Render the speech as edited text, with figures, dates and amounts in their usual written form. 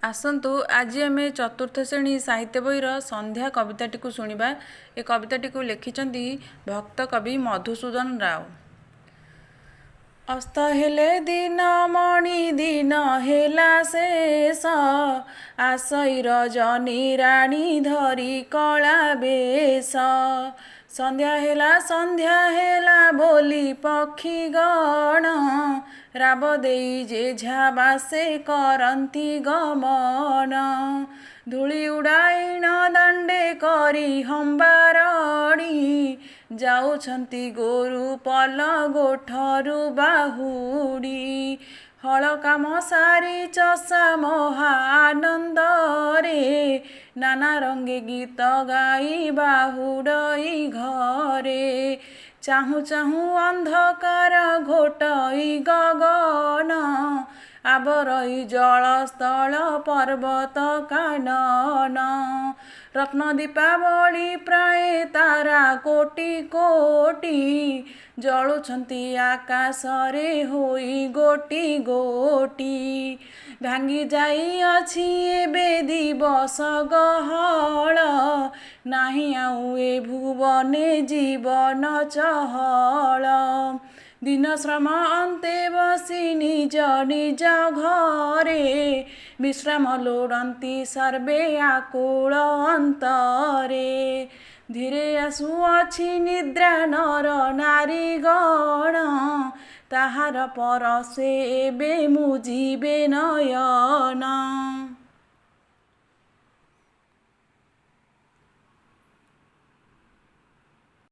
आसतु आज आम चतुर्थ श्रेणी साहित्य बहीर संध्या कविताटी को शुणा। ए कविताटी को लिखिं भक्त कवि मधुसूदन राव। अस्त हेले दिन मणि दिन हेला शेष, आशई रजनी राणी धरी कला बेश। संध्या हेला बोली पक्षी गण, राब देई जेझा बासे करंती गमन। धूଳି उड़ाईन दांडे करी हंबारणी, जाउछंती गोरु पल गोठरु बाहुड़ी। हल काम सारी चषा महा आनंदरे, नाना रंगे गीत गाई बाहुड़ई घरे। चाहू चाहू अंधकार घोटई गगन, आबरई जल स्थल पर्वत कानन। रत्न दीपावली प्राय तारा कोटि कोटि, जलुछंती आकाशरे होई गोटी गोटी। भांगी जाई अछि एबे दिवस गहळ, नाही आउ ए भुवने जीवन चहल। दिन श्रम अन्ते बसी निज निज घरे, विश्राम लोड़ंती सर्वे आकुल अंतरे। धीरे आसुअछि निद्रा नर नारी गण, ताहार परसे एबे मुजिबे नयन।